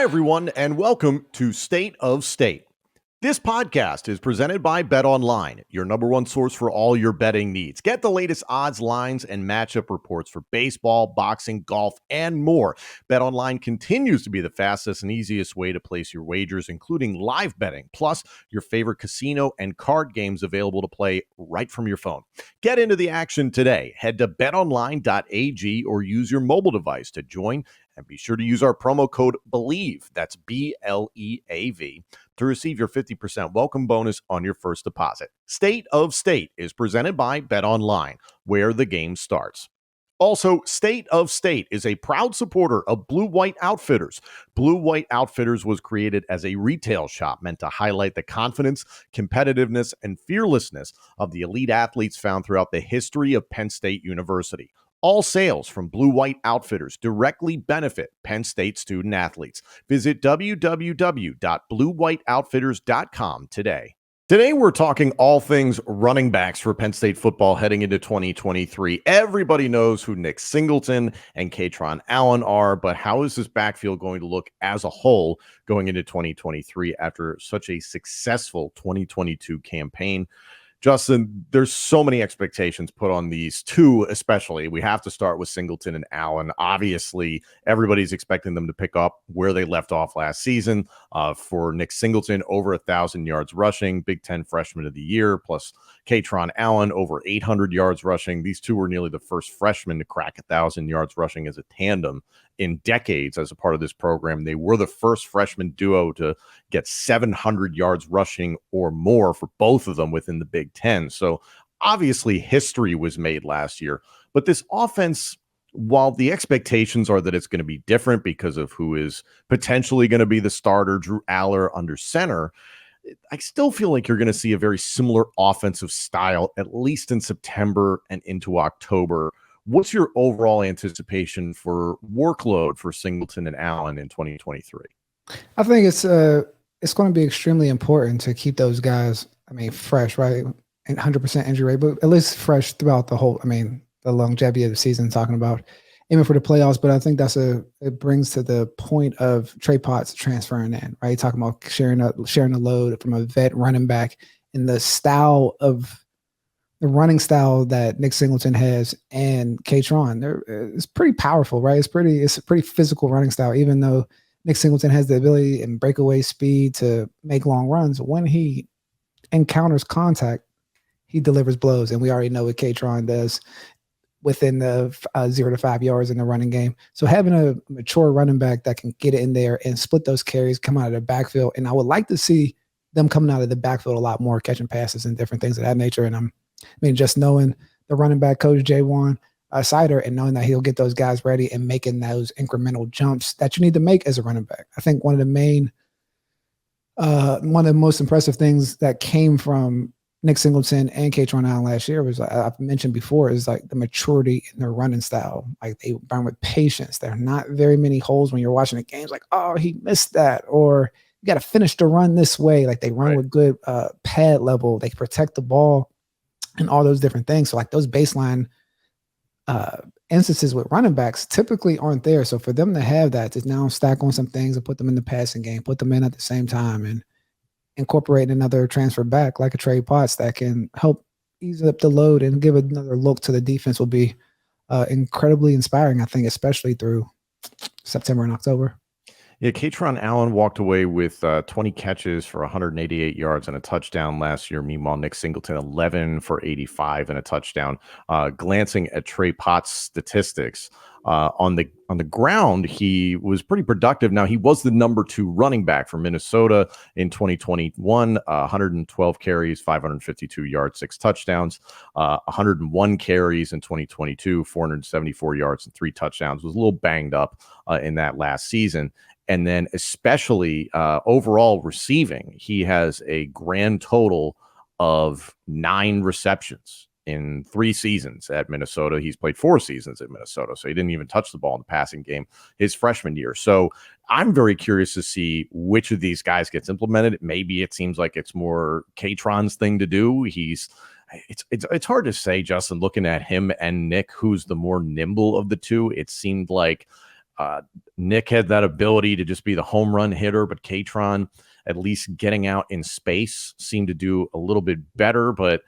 Hi, everyone, and welcome to State of State. This podcast is presented by BetOnline, your number one source for all your betting needs. Get the latest odds, lines, and matchup reports for baseball, boxing, golf, and more. BetOnline continues to be the fastest and easiest way to place your wagers, including live betting, plus your favorite casino and card games available to play right from your phone. Get into the action today. Head to betonline.ag or use your mobile device to join, and be sure to use our promo code BELIEVE, that's BLEAV, to receive your 50% welcome bonus on your first deposit. State of State is presented by BetOnline, where the game starts. Also, State of State is a proud supporter of Blue White Outfitters. Blue White Outfitters was created as a retail shop meant to highlight the confidence, competitiveness, and fearlessness of the elite athletes found throughout the history of Penn State University. All sales from Blue White Outfitters directly benefit Penn State student athletes. Visit www.bluewhiteoutfitters.com today. Today, we're talking all things running backs for Penn State football heading into 2023. Everybody knows who Nick Singleton and Kaytron Allen are, but how is this backfield going to look as a whole going into 2023 after such a successful 2022 campaign? Justin, there's so many expectations put on these two, especially. We have to start with Singleton and Allen. Obviously, everybody's expecting them to pick up where they left off last season. For Nick Singleton, over 1,000 yards rushing, Big Ten Freshman of the Year, plus Kaytron Allen, over 800 yards rushing. These two were nearly the first freshmen to crack 1,000 yards rushing as a tandem in decades as a part of this program. They were the first freshman duo to get 700 yards rushing or more for both of them within the Big Ten. So obviously history was made last year, but this offense, while the expectations are that it's going to be different because of who is potentially going to be the starter, Drew Aller under center, I still feel like you're going to see a very similar offensive style, at least in September and into October. What's your overall anticipation for workload for Singleton and Allen in 2023? I think it's going to be extremely important to keep those guys, fresh, right? And 100% injury rate, but at least fresh throughout the whole, the longevity of the season, talking about aiming for the playoffs. But I think it brings to the point of Trey Potts transferring in, right? Talking about sharing the load from a vet running back, and the running style that Nick Singleton has and Kaytron. It's pretty powerful, right? It's a pretty physical running style, even though Nick Singleton has the ability and breakaway speed to make long runs. When he encounters contact, he delivers blows, and we already know what Kaytron does within the 0 to 5 yards in the running game. So having a mature running back that can get in there and split those carries, come out of the backfield, and I would like to see them coming out of the backfield a lot more, catching passes and different things of that nature. And just knowing the running back coach, J1 Sider, and knowing that he'll get those guys ready and making those incremental jumps that you need to make as a running back. I think one of the most impressive things that came from Nick Singleton and Kaytron Allen last year was, I've mentioned before, is like the maturity in their running style. Like, they run with patience. There are not very many holes when you're watching the games, like, oh, he missed that, or you got to finish the run this way. Like, they run with good pad level. They protect the ball and all those different things. So like those baseline instances with running backs typically aren't there. So for them to have that, to now stack on some things and put them in the passing game, put them in at the same time, and incorporate another transfer back like a Trey Potts that can help ease up the load and give another look to the defense will be incredibly inspiring, I think, especially through September and October. Yeah, Kaytron Allen walked away with 20 catches for 188 yards and a touchdown last year. Meanwhile, Nick Singleton, 11 for 85 and a touchdown. Glancing at Trey Potts' statistics, on the ground, he was pretty productive. Now, he was the number 2 running back for Minnesota in 2021, 112 carries, 552 yards, 6 touchdowns, 101 carries in 2022, 474 yards and 3 touchdowns. Was a little banged up in that last season. And then especially overall receiving, he has a grand total of 9 receptions in 3 seasons at Minnesota. He's played 4 seasons at Minnesota, so he didn't even touch the ball in the passing game his freshman year. So I'm very curious to see which of these guys gets implemented. Maybe it seems like it's more Kaytron's thing to do. It's hard to say, Justin, looking at him and Nick, who's the more nimble of the two. It seemed like Nick had that ability to just be the home run hitter, but Kaytron, at least getting out in space, seemed to do a little bit better. But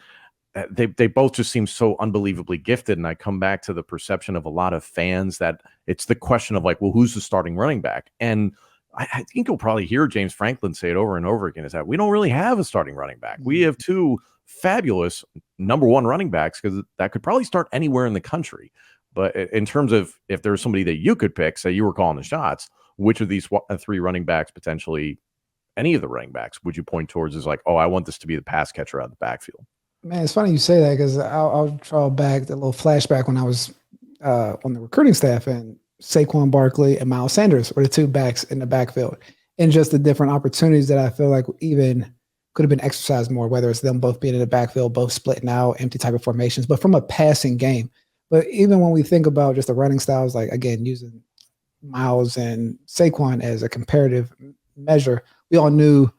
they both just seem so unbelievably gifted. And I come back to the perception of a lot of fans that it's the question of like, well, who's the starting running back? And I think you'll probably hear James Franklin say it over and over again, is that we don't really have a starting running back. We have two fabulous number one running backs because that could probably start anywhere in the country. But in terms of if there's somebody that you could pick, say you were calling the shots, which of these three running backs, potentially any of the running backs, would you point towards as like, oh, I want this to be the pass catcher out of the backfield? Man, it's funny you say that because I'll draw back the little flashback when I was on the recruiting staff, and Saquon Barkley and Miles Sanders were the two backs in the backfield, and just the different opportunities that I feel like even could have been exercised more, whether it's them both being in the backfield, both splitting out, empty type of formations, but from a passing game. But even when we think about just the running styles, like, again, using Miles and Saquon as a comparative measure, we all knew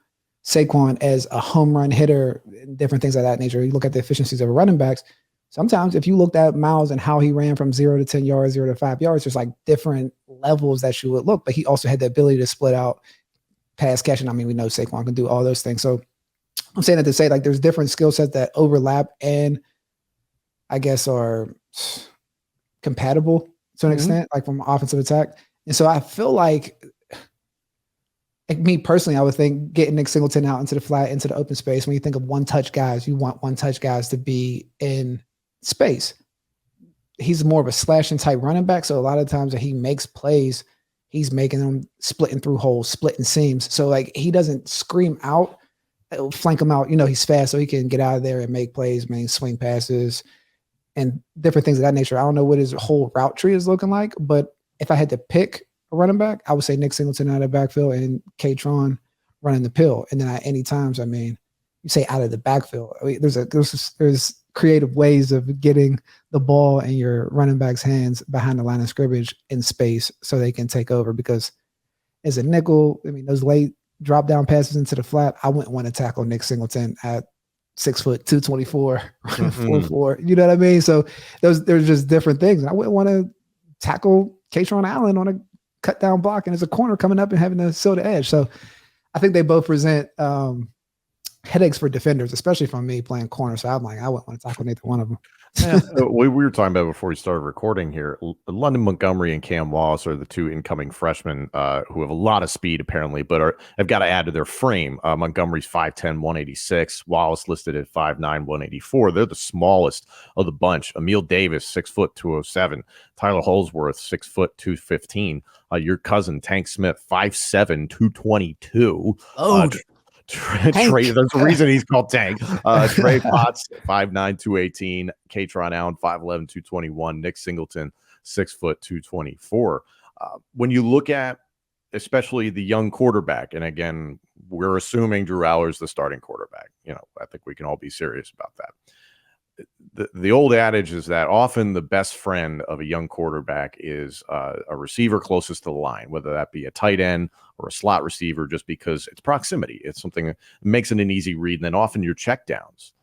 Saquon as a home run hitter and different things of that nature. You look at the efficiencies of running backs. Sometimes if you looked at Miles and how he ran from 0 to 10 yards, 0 to 5 yards, there's like different levels that you would look, but he also had the ability to split out pass catching. I mean, we know Saquon can do all those things. So I'm saying that to say like there's different skill sets that overlap and I guess are compatible to an extent, like from offensive attack. And so I feel like me personally, I would think getting Nick Singleton out into the flat, into the open space. When you think of one-touch guys, you want one-touch guys to be in space. He's more of a slashing type running back. So a lot of times that he makes plays, he's making them splitting through holes, splitting seams. So like he doesn't scream out, it'll flank him out. You know, he's fast, so he can get out of there and make plays, swing passes and different things of that nature. I don't know what his whole route tree is looking like, but if I had to pick a running back, I would say Nick Singleton out of the backfield and Kaytron running the pill. And then at any times, I mean, you say out of the backfield. I mean, there's creative ways of getting the ball in your running back's hands behind the line of scrimmage in space so they can take over. Because as a nickel, I mean, those late drop down passes into the flat, I wouldn't want to tackle Nick Singleton at 6 foot, 224, 4'4". You know what I mean? So there's just different things. I wouldn't want to tackle Kaytron Allen on a cut down block and there's a corner coming up and having to seal the edge. So I think they both present headaches for defenders, especially from me playing corner. So I'm like, I wouldn't want to tackle neither one of them. Yeah, we were talking about before we started recording here. London Montgomery and Cam Wallace are the two incoming freshmen who have a lot of speed apparently, but have got to add to their frame. Montgomery's 5'10", 186. Wallace listed at 5'9", 184. They're the smallest of the bunch. Emil Davis, 6 foot, 207. Tyler Holsworth, 6 foot, 215. Your cousin Tank Smith, 5'7", 222. Trey, there's a reason he's called Tank. Trey Potts, 5'9", 218. Kaytron Allen, 5'11", 221. Nick Singleton, 6 foot, 224. When you look at especially the young quarterback, and again, we're assuming Drew Aller's the starting quarterback. You know, I think we can all be serious about that. The old adage is that often the best friend of a young quarterback is a receiver closest to the line, whether that be a tight end or a slot receiver, just because it's proximity. It's something that makes it an easy read. And then often your checkdowns.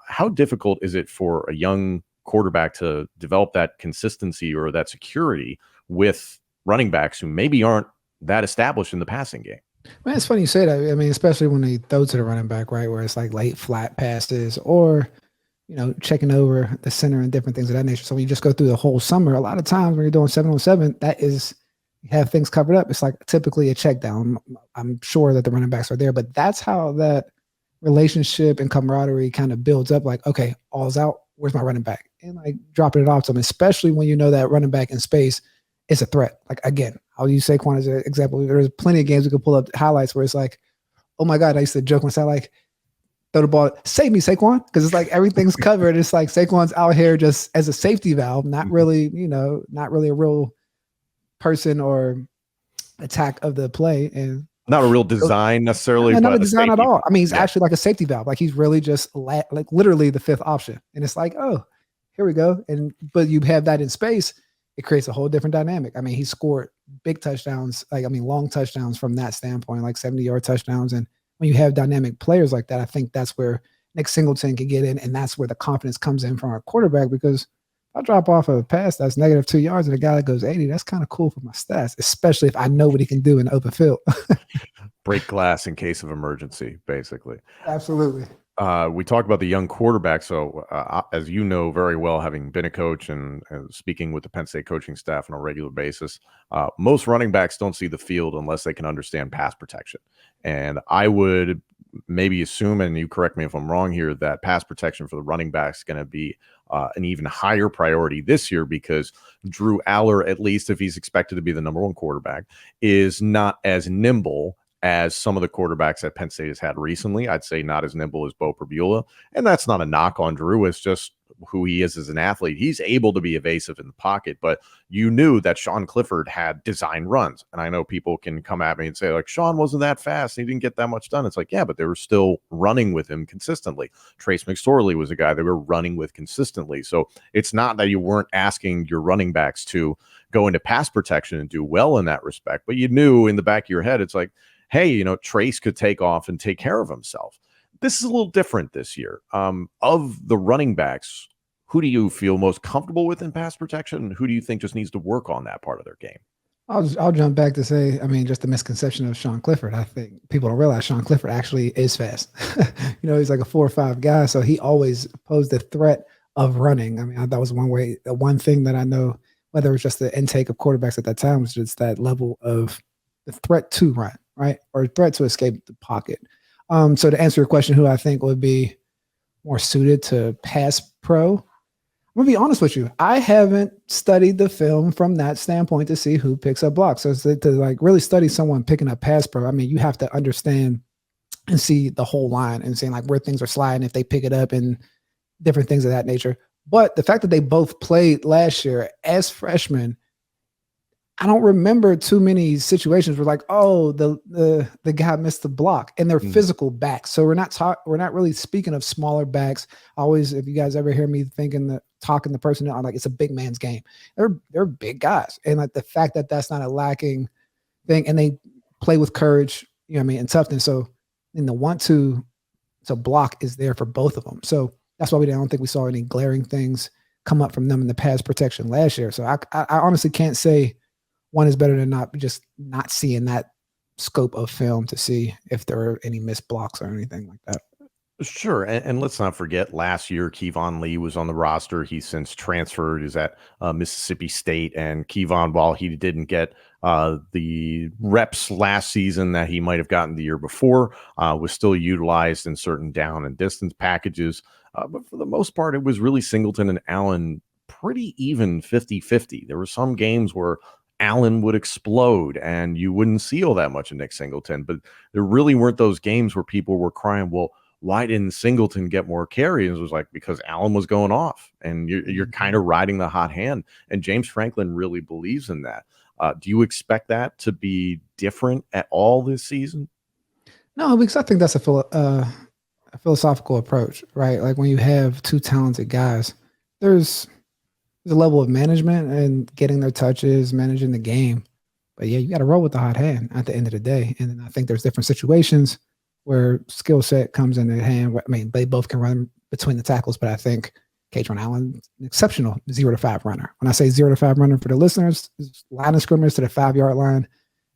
How difficult is it for a young quarterback to develop that consistency or that security with running backs who maybe aren't that established in the passing game? Man, it's funny you say that. I mean, especially when they throw to the running back, right, where it's like late flat passes or you know, checking over the center and different things of that nature. So when you just go through the whole summer, a lot of times when you're doing 7-on-7, that is, you have things covered up. It's like typically a check down. I'm sure that the running backs are there, but that's how that relationship and camaraderie kind of builds up. Like, okay, all's out. Where's my running back? And like dropping it off to them, especially when you know that running back in space is a threat. Like, again, I'll use Saquon as an example. There's plenty of games we could pull up highlights where it's like, oh my God, I used to joke when I said like, throw the ball, save me, Saquon, because it's like everything's covered. It's like Saquon's out here just as a safety valve, not really, you know, not really a real person or attack of the play, and not a real design necessarily. Not but a design at all. I mean, he's yeah. actually like a safety valve. Like he's really just like literally the fifth option, and it's like, oh, here we go. And but you have that in space, it creates a whole different dynamic. I mean, he scored big touchdowns, long touchdowns from that standpoint, like 70-yard touchdowns. And when you have dynamic players like that, I think that's where Nick Singleton can get in, and that's where the confidence comes in from our quarterback, because I drop off a pass that's -2 yards and a guy that goes 80, that's kind of cool for my stats, especially if I know what he can do in the open field. Break glass in case of emergency, basically. Absolutely. We talk about the young quarterback. So, as you know very well, having been a coach and speaking with the Penn State coaching staff on a regular basis, most running backs don't see the field unless they can understand pass protection. And I would maybe assume, and you correct me if I'm wrong here, that pass protection for the running backs is going to be an even higher priority this year because Drew Aller, at least if he's expected to be the number one quarterback, is not as nimble as some of the quarterbacks that Penn State has had recently. I'd say not as nimble as Bo Perbula. And that's not a knock on Drew. It's just who he is as an athlete. He's able to be evasive in the pocket, but you knew that Sean Clifford had design runs. And I know people can come at me and say, like, Sean wasn't that fast. He didn't get that much done. It's like, yeah, but they were still running with him consistently. Trace McSorley was a guy they were running with consistently. So it's not that you weren't asking your running backs to go into pass protection and do well in that respect, but you knew in the back of your head, it's like, hey, you know, Trace could take off and take care of himself. This is a little different this year. Of the running backs, who do you feel most comfortable with in pass protection? Who do you think just needs to work on that part of their game? I'll jump back to say, I mean, just the misconception of Sean Clifford. I think people don't realize Sean Clifford actually is fast. He's like a 4.5 guy, so he always posed the threat of running. I mean, that was one thing that I know, whether it was just the intake of quarterbacks at that time, was just that level of the threat to run, right? Or threat to escape the pocket. So to answer your question, who I think would be more suited to pass pro, I'm gonna be honest with you. I haven't studied the film from that standpoint to see who picks up blocks. So to like really study someone picking up pass pro, I mean, you have to understand and see the whole line and seeing like where things are sliding, if they pick it up and different things of that nature. But the fact that they both played last year as freshmen, I don't remember too many situations where like, oh, the guy missed the block, and they're physical backs. So we're not really speaking of smaller backs. Always, if you guys ever hear me talking the person, I'm like, it's a big man's game. They're big guys, and like the fact that that's not a lacking thing, and they play with courage, and toughness. So in the want to block is there for both of them. So that's why I don't think we saw any glaring things come up from them in the pass protection last year. So I honestly can't say one is better than not seeing that scope of film to see if there are any missed blocks or anything like that. Sure. And let's not forget last year, Kevon Lee was on the roster. He's since transferred, is at Mississippi State. And Kevon, while he didn't get the reps last season that he might have gotten the year before, was still utilized in certain down and distance packages. But for the most part, it was really Singleton and Allen pretty even 50-50. There were some games where Allen would explode and you wouldn't see all that much of Nick Singleton, but there really weren't those games where people were crying, well, why didn't Singleton get more carries? It was like, because Allen was going off and you're kind of riding the hot hand. And James Franklin really believes in that. Do you expect that to be different at all this season? No, because I think that's a philosophical approach, right? Like when you have two talented guys, there's a level of management and getting their touches, managing the game. But yeah, you got to roll with the hot hand at the end of the day. And then I think there's different situations where skill set comes in the hand. I mean, they both can run between the tackles, but I think Kaytron Allen, an exceptional 0 to 5 runner. When I say 0 to 5 runner for the listeners, line of scrimmage to the 5-yard line,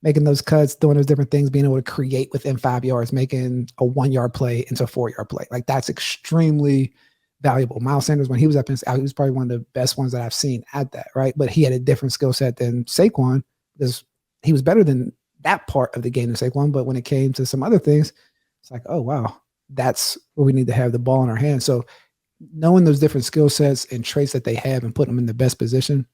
making those cuts, doing those different things, being able to create within 5 yards, making a 1-yard play into a 4-yard play. Like that's extremely valuable. Miles Sanders, when he was up in, he was probably one of the best ones that I've seen at that, right? But he had a different skill set than Saquon because he was better than that part of the game than Saquon. But when it came to some other things, it's like, oh, wow, that's where we need to have the ball in our hands. So knowing those different skill sets and traits that they have and putting them in the best position,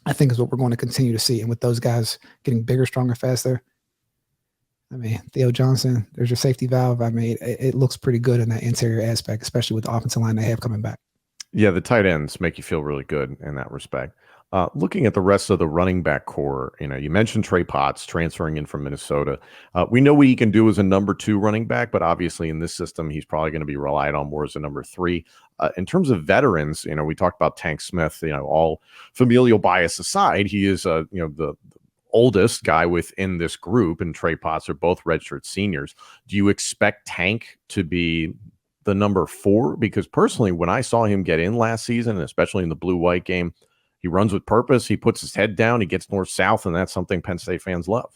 I think is what we're going to continue to see. And with those guys getting bigger, stronger, faster, I mean, Theo Johnson, there's your safety valve. I mean, it looks pretty good in that interior aspect, especially with the offensive line they have coming back. Yeah, the tight ends make you feel really good in that respect. Looking at the rest of the running back core, you mentioned Trey Potts transferring in from Minnesota. We know what he can do as a number 2 running back, but obviously in this system, he's probably going to be relied on more as a number 3. In terms of veterans, we talked about Tank Smith, all familial bias aside, he is, the oldest guy within this group, and Trey Potts are both redshirt seniors. Do you expect Tank to be the number 4? Because personally, when I saw him get in last season, and especially in the blue-white game, he runs with purpose. He puts his head down. He gets north-south, and that's something Penn State fans love.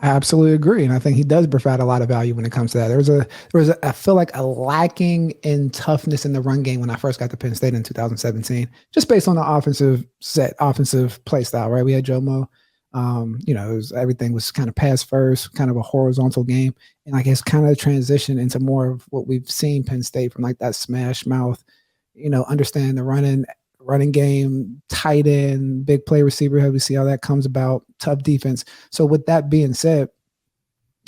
I absolutely agree, and I think he does provide a lot of value when it comes to that. I feel like a lacking in toughness in the run game when I first got to Penn State in 2017, just based on the offensive play style. Right, we had Jomo. Everything was kind of pass first, kind of a horizontal game, and like it's kind of transitioned into more of what we've seen Penn State from like that smash mouth. Understand the running game, tight end, big play receiver. How we see how that comes about, tough defense. So with that being said,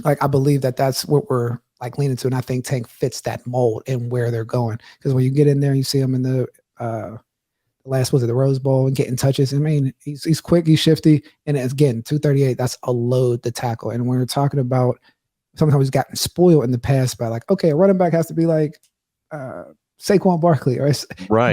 like I believe that's what we're like leaning to, and I think Tank fits that mold and where they're going. Because when you get in there, you see him in the the Rose Bowl and getting touches. I mean, he's quick, he's shifty, and again, 238. That's a load to tackle. And when we're talking about sometimes he's gotten spoiled in the past by like, okay, a running back has to be like Saquon Barkley or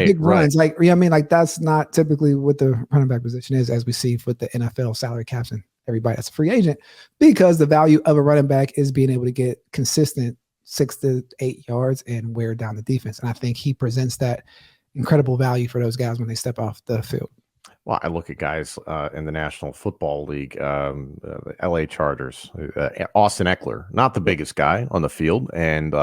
big runs. Like, I mean, like that's not typically what the running back position is, as we see with the NFL salary caps and everybody that's a free agent, because the value of a running back is being able to get consistent 6 to 8 yards and wear down the defense. And I think he presents that incredible value for those guys when they step off the field. Well, I look at guys in the National Football League, the LA Chargers, Austin Eckler, not the biggest guy on the field, and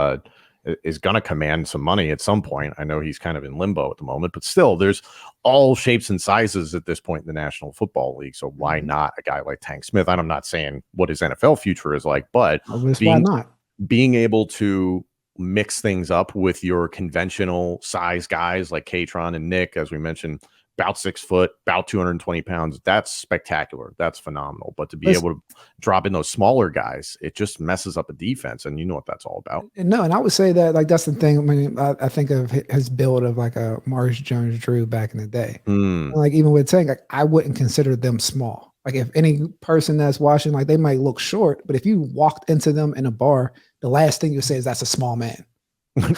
is going to command some money at some point. I know he's kind of in limbo at the moment, but still, there's all shapes and sizes at this point in the National Football League. So why not a guy like Tank Smith? I'm not saying what his NFL future is like, but why not? Being able to mix things up with your conventional size guys like Kaytron and Nick, as we mentioned, about 6 foot, about 220 pounds. That's spectacular. That's phenomenal. But to be able to drop in those smaller guys, it just messes up a defense. And you know what that's all about. No, and I would say that like that's the thing. I mean, I think of his build of like a Maurice Jones-Drew back in the day. Like even with Tank, like I wouldn't consider them small. Like if any person that's watching, like they might look short, but if you walked into them in a bar, the last thing you say is that's a small man.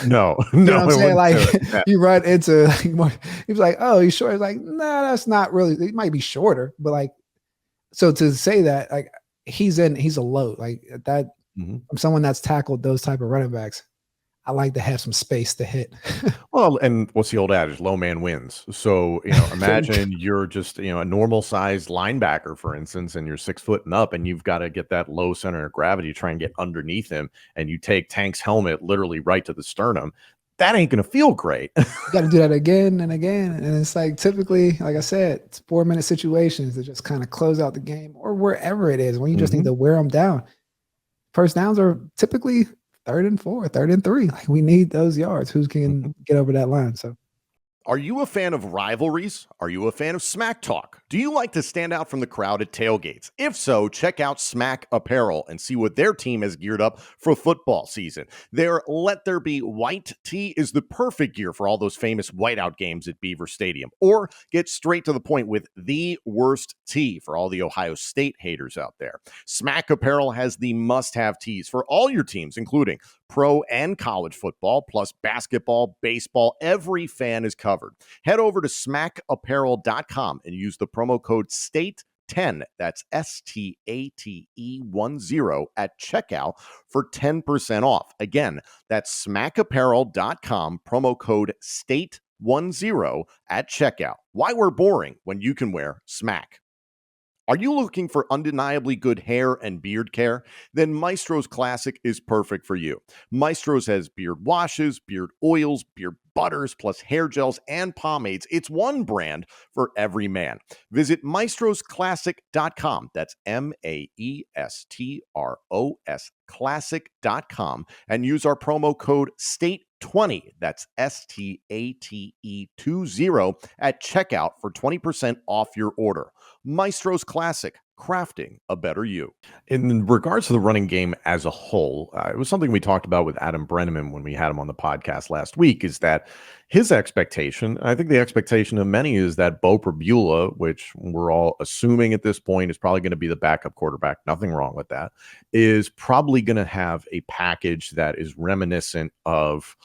No, you know what I'm saying? Like you run into like, he was like, oh, he's short. It's like, nah, that's not really, he might be shorter, but like, so to say that, like he's a load like that. From someone that's tackled those type of running backs, I like to have some space to hit. Well, and what's the old adage? Low man wins. So, imagine you're just, a normal sized linebacker, for instance, and you're 6 foot and up, and you've got to get that low center of gravity, try and get underneath him. And you take Tank's helmet literally right to the sternum. That ain't going to feel great. You got to do that again and again. And it's like, typically, like I said, it's 4-minute situations that just kind of close out the game or wherever it is when you just need to wear them down. First downs are typically 3rd and 4, 3rd and 3. Like we need those yards. Who can get over that line? So, are you a fan of rivalries? Are you a fan of smack talk? Do you like to stand out from the crowd at tailgates? If so, check out Smack Apparel and see what their team has geared up for football season. Their Let There Be White tee is the perfect gear for all those famous whiteout games at Beaver Stadium. Or get straight to the point with the worst tee for all the Ohio State haters out there. Smack Apparel has the must-have tees for all your teams, including pro and college football, plus basketball, baseball. Every fan is covered. Head over to smackapparel.com and use the promo code STATE10, that's STATE10 at checkout for 10% off. Again, that's smackapparel.com, promo code STATE10 at checkout. Why wear boring when you can wear Smack? Are you looking for undeniably good hair and beard care? Then Maestro's Classic is perfect for you. Maestro's has beard washes, beard oils, beard butters, plus hair gels and pomades. It's one brand for every man. Visit maestrosclassic.com. That's MAESTROS classic.com and use our promo code STATE20. That's STATE20 at checkout for 20% off your order. Maestro's Classic, crafting a better you. In regards to the running game as a whole, it was something we talked about with Adam Brenneman when we had him on the podcast last week, is that his expectation, I think the expectation of many, is that Bo Pribula, which we're all assuming at this point is probably going to be the backup quarterback, nothing wrong with that, is probably going to have a package that is reminiscent of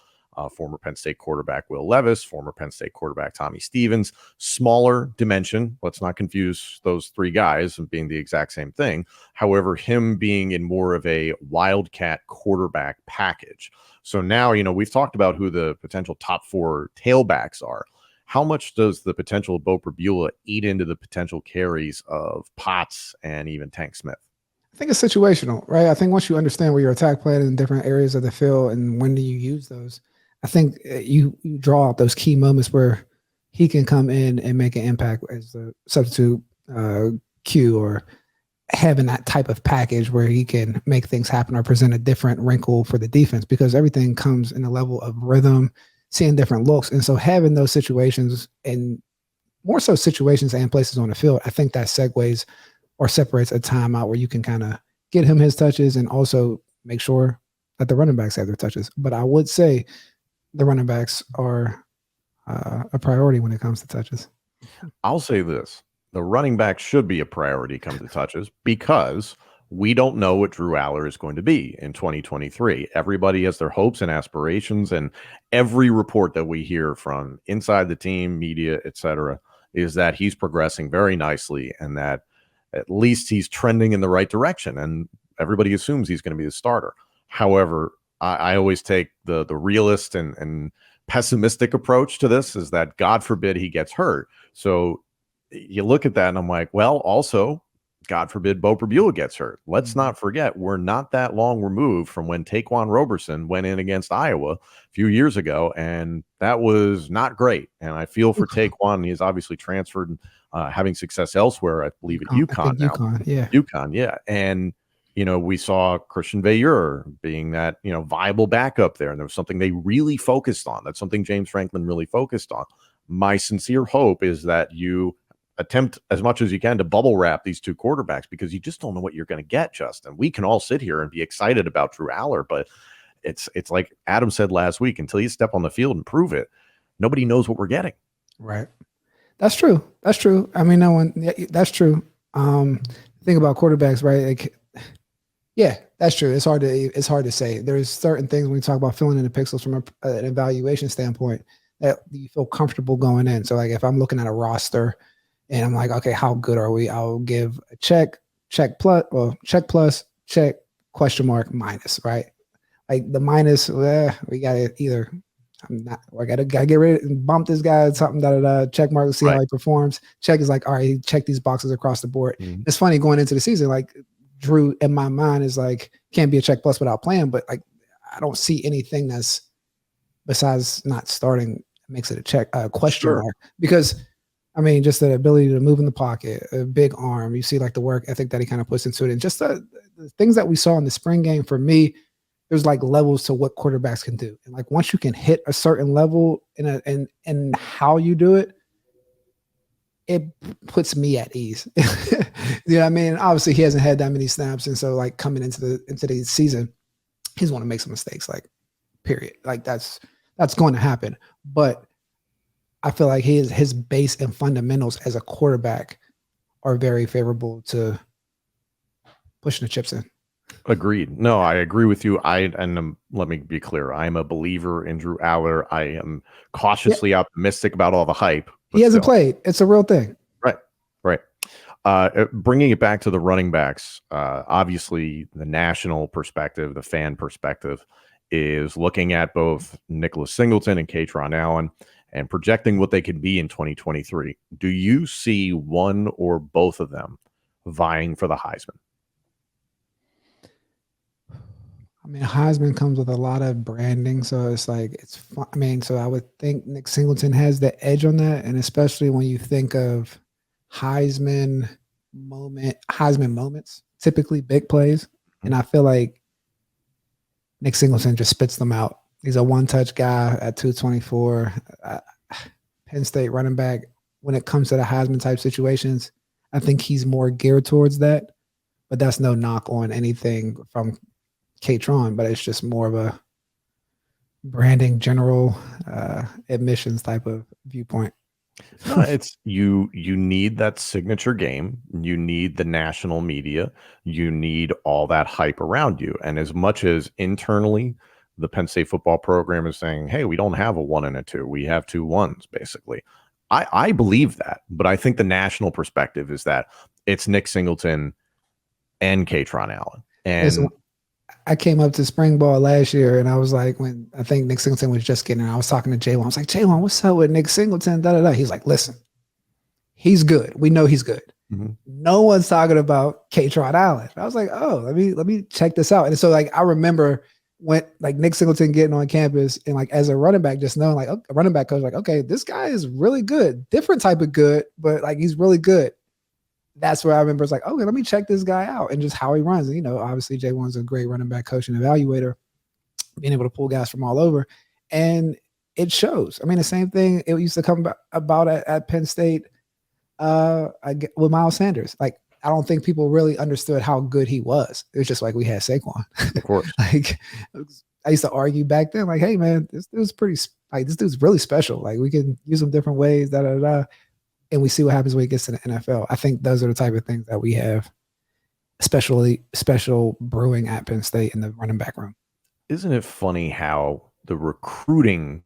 former Penn State quarterback Will Levis, former Penn State quarterback Tommy Stevens. Smaller dimension. Let's not confuse those three guys and being the exact same thing. However, him being in more of a wildcat quarterback package. So now, we've talked about who the potential top 4 tailbacks are. How much does the potential of Bo Prabula eat into the potential carries of Potts and even Tank Smith? I think it's situational, right? I think once you understand where your attack plan in different areas of the field and when do you use those, I think you draw out those key moments where he can come in and make an impact as the substitute Q, or having that type of package where he can make things happen or present a different wrinkle for the defense, because everything comes in a level of rhythm, seeing different looks. And so having those situations, and more so situations and places on the field, I think that segues or separates a timeout where you can kind of get him his touches and also make sure that the running backs have their touches. But I would say the running backs are a priority when it comes to touches. I'll say this. The running back should be a priority come to touches, because we don't know what Drew Aller is going to be in 2023. Everybody has their hopes and aspirations, and every report that we hear from inside the team, media, etc., is that he's progressing very nicely and that at least he's trending in the right direction, and everybody assumes he's going to be the starter. However, I always take the realist and pessimistic approach to this, is that God forbid he gets hurt. So you look at that and I'm like, well, also, God forbid Bo Prabula gets hurt. Let's not forget, we're not that long removed from when Taquan Roberson went in against Iowa a few years ago, and that was not great. And I feel for Taquan. He's obviously transferred, having success elsewhere, I believe, at UConn now. UConn, yeah. And, we saw Christian Veilleux being that, viable backup there. And there was something they really focused on. That's something James Franklin really focused on. My sincere hope is that you attempt as much as you can to bubble wrap these two quarterbacks, because you just don't know what you're going to get, Justin. We can all sit here and be excited about Drew Aller, but it's like Adam said last week, until you step on the field and prove it, nobody knows what we're getting. Right. That's true. I mean, that's true. Think about quarterbacks, right? Like, yeah, that's true. It's hard to say. There's certain things when we talk about filling in the pixels from an evaluation standpoint that you feel comfortable going in. So like if I'm looking at a roster and I'm like, okay, how good are we? I'll give a check plus, check, question mark, minus, right? Like the minus, we got to either, I got to get rid of and bump this guy, something, check mark to see how he performs. Check is like, all right, check these boxes across the board. Mm-hmm. It's funny going into the season, like Drew in my mind is like, can't be a check plus without playing, but like, I don't see anything that's besides not starting makes it a check, question mark, because I mean, just the ability to move in the pocket, a big arm. You see like the work ethic that he kind of puts into it. And just the things that we saw in the spring game, for me, there's like levels to what quarterbacks can do. And like, once you can hit a certain level in how you do it, it puts me at ease. You know what I mean? Obviously he hasn't had that many snaps. And so like coming into the season, he's going to make some mistakes, like period. Like that's going to happen. But I feel like his base and fundamentals as a quarterback are very favorable to pushing the chips in. Agreed. No, I agree with you. Let me be clear. I'm a believer in Drew Aller. I am cautiously optimistic about all the hype. He hasn't played. It's a real thing. Right. Bringing it back to the running backs, obviously the national perspective, the fan perspective, is looking at both Nicholas Singleton and Kaytron Allen and projecting what they could be in 2023. Do you see one or both of them vying for the Heisman? I mean, Heisman comes with a lot of branding, so it's like it's fun. I mean, so I would think Nick Singleton has the edge on that, and especially when you think of Heisman moments, typically big plays, and I feel like Nick Singleton just spits them out. He's a one-touch guy at 224. Penn State running back. When it comes to the Heisman type situations, I think he's more geared towards that. But that's no knock on anything from Kaytron, but it's just more of a branding, general admissions type of viewpoint. No, it's you need that signature game. You need the national media. You need all that hype around you. And as much as internally the Penn State football program is saying, hey, we don't have a 1 and a 2. We have 2 1s, basically. I believe that, but I think the national perspective is that it's Nick Singleton and Kaytron Allen. And I came up to spring ball last year, and I was like, when I think Nick Singleton was just getting in, I was talking to Jaywan. I was like, Jaywan, what's up with Nick Singleton? Da, da, da. He's like, listen, he's good. We know he's good. Mm-hmm. No one's talking about Kaytron Allen. I was like, oh, let me check this out. And so like I remember when like Nick Singleton getting on campus and like as a running back, just knowing like a running back coach, like, okay, this guy is really good, different type of good, but like he's really good. That's where I remember it's like, okay, let me check this guy out and just how he runs. And, you know, obviously J1's a great running back coach and evaluator, being able to pull guys from all over. And it shows. I mean, the same thing it used to come about at Penn State with Miles Sanders. Like, I don't think people really understood how good he was. It was just like we had Saquon. Of course. Like, I used to argue back then, like, hey, man, this dude's this dude's really special. Like, we can use him different ways, da da da. And we see what happens when he gets to the NFL. I think those are the type of things that we have, especially special brewing at Penn State in the running back room. Isn't it funny how the recruiting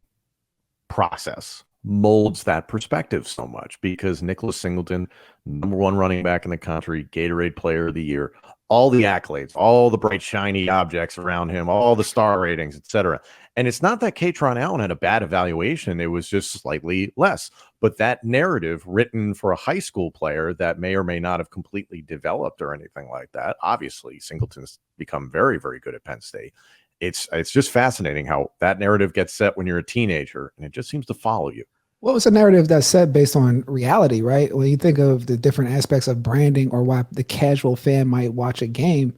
process molds that perspective so much? Because Nicholas Singleton, #1 running back in the country, Gatorade Player of the Year, all the accolades, all the bright, shiny objects around him, all the star ratings, etc. And it's not that Kaytron Allen had a bad evaluation. It was just slightly less. But that narrative written for a high school player that may or may not have completely developed or anything like that. Obviously, Singleton's become very, very good at Penn State. It's just fascinating how that narrative gets set when you're a teenager, and it just seems to follow you. Well, it's a narrative that's set based on reality, right? When you think of the different aspects of branding or why the casual fan might watch a game,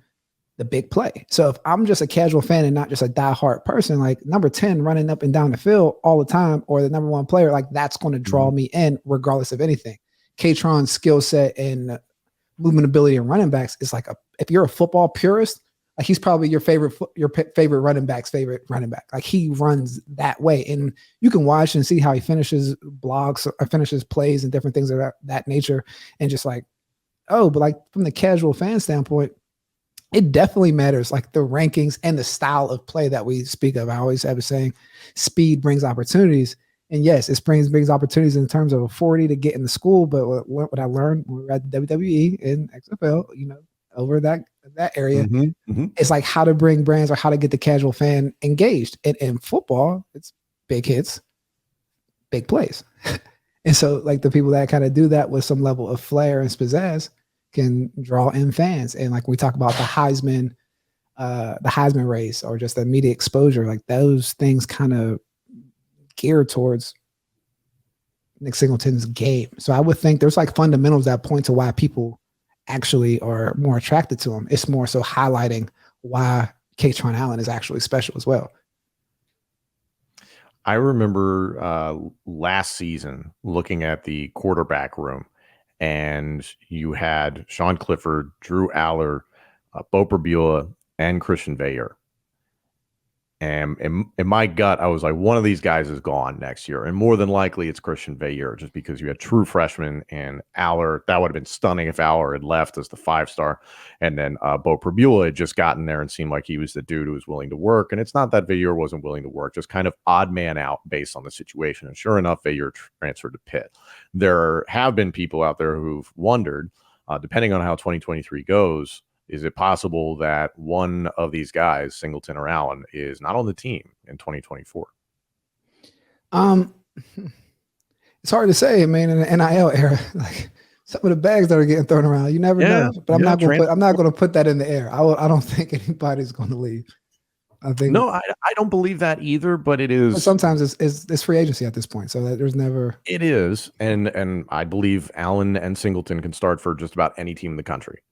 the big play. So if I'm just a casual fan and not just a diehard person, like number 10 running up and down the field all the time, or the #1 player, like that's going to draw me in regardless of anything. Kaytron's skill set and movement ability and running backs is like if you're a football purist, like he's probably your favorite running back's favorite running back. Like he runs that way, and you can watch and see how he finishes blocks or finishes plays and different things of that nature. And just like, oh, but like from the casual fan standpoint, it definitely matters, like the rankings and the style of play that we speak of. I always have a saying, speed brings opportunities. And yes, it brings opportunities in terms of a 40 to get in the school. But what I learned when we were at the WWE and XFL, you know, over that area, it's like how to bring brands or how to get the casual fan engaged. And in football, it's big hits, big plays. And so like the people that kind of do that with some level of flair and pizzazz can draw in fans. And like we talk about the Heisman race or just the media exposure, like those things kind of gear towards Nick Singleton's game. So I would think there's like fundamentals that point to why people actually are more attracted to him. It's more so highlighting why Kaytron Allen is actually special as well. I remember last season looking at the quarterback room, and you had Sean Clifford, Drew Aller, Bo Perbula, and Christian Veilleux. And in my gut, I was like, one of these guys is gone next year. And more than likely, it's Christian Veilleux, just because you had true freshmen and Aller. That would have been stunning if Aller had left as the 5-star. And then Bo Perbula had just gotten there and seemed like he was the dude who was willing to work. And it's not that Veilleux wasn't willing to work, just kind of odd man out based on the situation. And sure enough, Veilleux transferred to Pitt. There have been people out there who've wondered, depending on how 2023 goes, is it possible that one of these guys, Singleton or Allen, is not on the team in 2024? It's hard to say. I mean, in the NIL era, like some of the bags that are getting thrown around, you never know. But I'm not going to put that in the air. I don't think anybody's going to leave. I think no, I don't believe that either. But it is. But sometimes it's free agency at this point, so that there's never. It is, and I believe Allen and Singleton can start for just about any team in the country.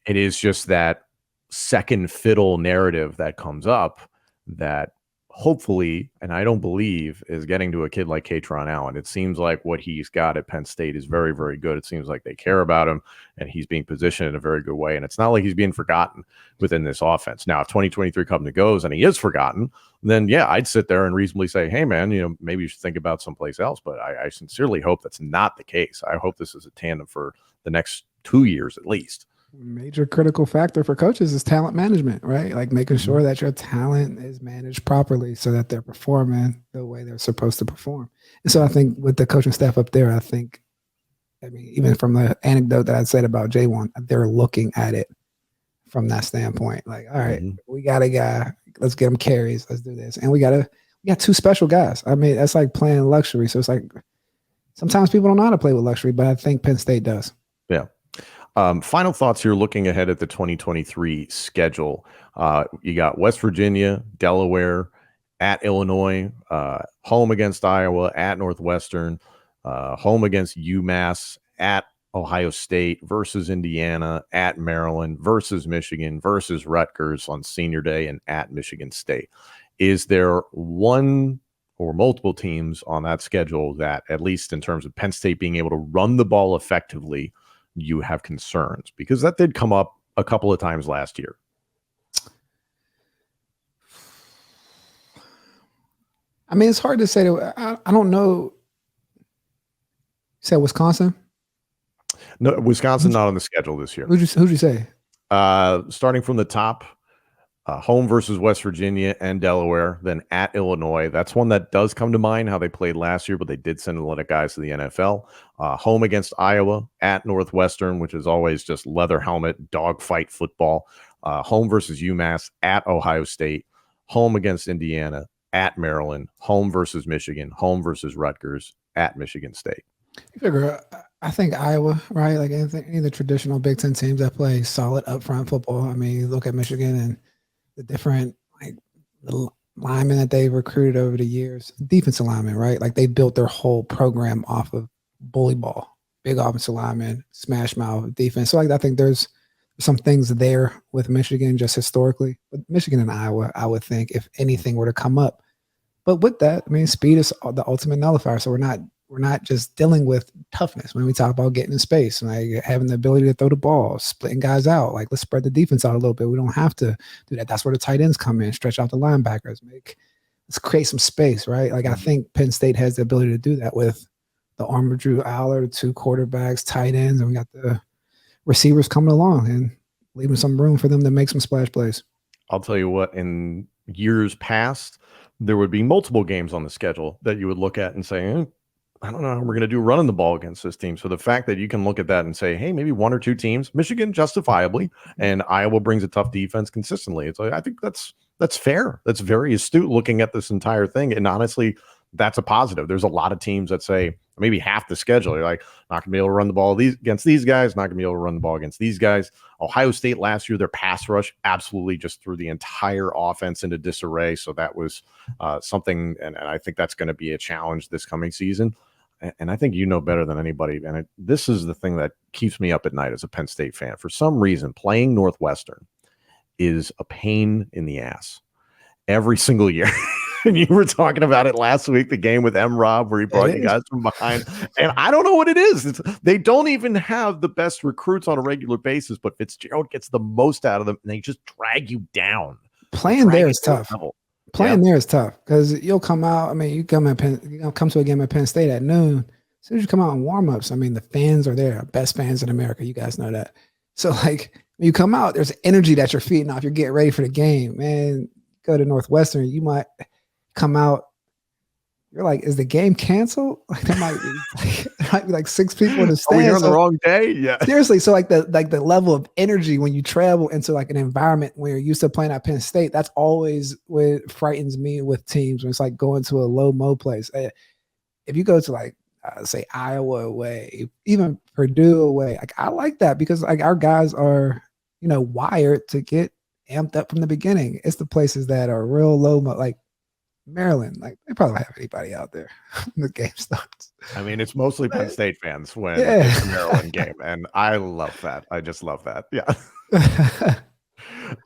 It is just that second fiddle narrative that comes up that hopefully, and I don't believe, is getting to a kid like Kaytron Allen. It seems like what he's got at Penn State is very, very good. It seems like they care about him, and he's being positioned in a very good way. And it's not like he's being forgotten within this offense. Now, if 2023 comes and goes and he is forgotten, then yeah, I'd sit there and reasonably say, hey, man, you know, maybe you should think about someplace else. But I sincerely hope that's not the case. I hope this is a tandem for the next 2 years at least. Major critical factor for coaches is talent management, right? Like making sure that your talent is managed properly so that they're performing the way they're supposed to perform. And so I think with the coaching staff up there, even from the anecdote that I said about J1, they're looking at it from that standpoint. Like, all right, we got a guy, let's get him carries, let's do this. And we got two special guys. I mean, that's like playing luxury. So it's like sometimes people don't know how to play with luxury, but I think Penn State does. Yeah. Final thoughts here looking ahead at the 2023 schedule. You got West Virginia, Delaware, at Illinois, home against Iowa, at Northwestern, home against UMass, at Ohio State versus Indiana, at Maryland versus Michigan versus Rutgers on senior day, and at Michigan State. Is there one or multiple teams on that schedule that, at least in terms of Penn State being able to run the ball effectively, you have concerns? Because that did come up a couple of times last year. I mean, it's hard to say. I don't know. You said Wisconsin? No, Wisconsin not on the schedule this year. Who'd you say? Starting from the top, home versus West Virginia and Delaware, then at Illinois. That's one that does come to mind, how they played last year, but they did send a lot of guys to the NFL. Home against Iowa, at Northwestern, which is always just leather helmet, dogfight football. Home versus UMass, at Ohio State. Home against Indiana, at Maryland. Home versus Michigan. Home versus Rutgers, at Michigan State. You figure, I think Iowa, right? Like any of the traditional Big Ten teams that play solid upfront football. I mean, you look at Michigan and the different the linemen that they've recruited over the years, defensive linemen, right? Like they built their whole program off of bully ball, big offensive linemen, smash mouth defense. So I think there's some things there with Michigan just historically. But Michigan and Iowa, I would think if anything were to come up. But with that, I mean, speed is the ultimate nullifier. So we're not just dealing with toughness when we talk about getting in space, like having the ability to throw the ball, splitting guys out. Like let's spread the defense out a little bit. We don't have to do that. That's where the tight ends come in, stretch out the linebackers, let's create some space, right? Like I think Penn State has the ability to do that with the arm of Drew Aller, 2 quarterbacks, tight ends, and we got the receivers coming along and leaving some room for them to make some splash plays. I'll tell you what, in years past, there would be multiple games on the schedule that you would look at and say, I don't know how we're going to do running the ball against this team. So the fact that you can look at that and say, hey, maybe 1 or 2 teams, Michigan justifiably, and Iowa brings a tough defense consistently. It's like, I think that's fair. That's very astute looking at this entire thing. And honestly, that's a positive. There's a lot of teams that say maybe half the schedule, you're like, not going to be able to run the ball against these guys, not going to be able to run the ball against these guys. Ohio State last year, their pass rush absolutely just threw the entire offense into disarray. So that was something, and I think that's going to be a challenge this coming season. And I think you know better than anybody. And this is the thing that keeps me up at night as a Penn State fan. For some reason, playing Northwestern is a pain in the ass every single year. And you were talking about it last week, the game with M-Rob where he brought you guys from behind. And I don't know what it is. They don't even have the best recruits on a regular basis, but Fitzgerald gets the most out of them, and they just drag you down. Playing there is tough. Playing there is tough because you'll come out. I mean, you come to a game at Penn State at noon. As soon as you come out in warm-ups, I mean, the fans are there, best fans in America. You guys know that. So, like, when you come out, there's energy that you're feeding off. You're getting ready for the game. Man, go to Northwestern, you might come out. You're like, is the game canceled? Like, there might be like 6 people in the stands. Oh, you're on the wrong day? Yeah. Seriously. So the level of energy when you travel into like an environment where you're used to playing at Penn State, that's always what frightens me with teams when it's like going to a low-mo place. If you go to like, say Iowa away, even Purdue away, like I like that because like our guys are, wired to get amped up from the beginning. It's the places that are real low-mo, like Maryland, like they probably don't have anybody out there when the game starts. I mean, it's mostly Penn State fans when it's a Maryland game, and I love that. I just love that. Yeah.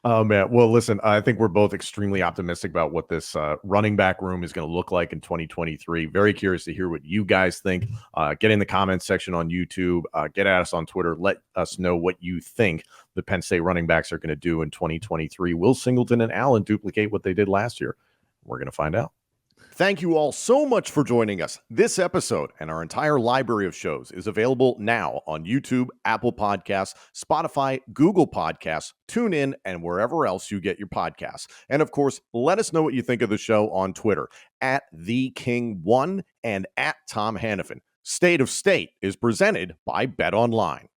Oh man. Well, listen, I think we're both extremely optimistic about what this running back room is going to look like in 2023. Very curious to hear what you guys think. Get in the comments section on YouTube. Get at us on Twitter. Let us know what you think the Penn State running backs are going to do in 2023. Will Singleton and Allen duplicate what they did last year? We're going to find out. Thank you all so much for joining us. This episode and our entire library of shows is available now on YouTube, Apple Podcasts, Spotify, Google Podcasts, TuneIn, and wherever else you get your podcasts. And of course, let us know what you think of the show on Twitter at TheKing1 and at Tom Hannafin. State of State is presented by Bet Online.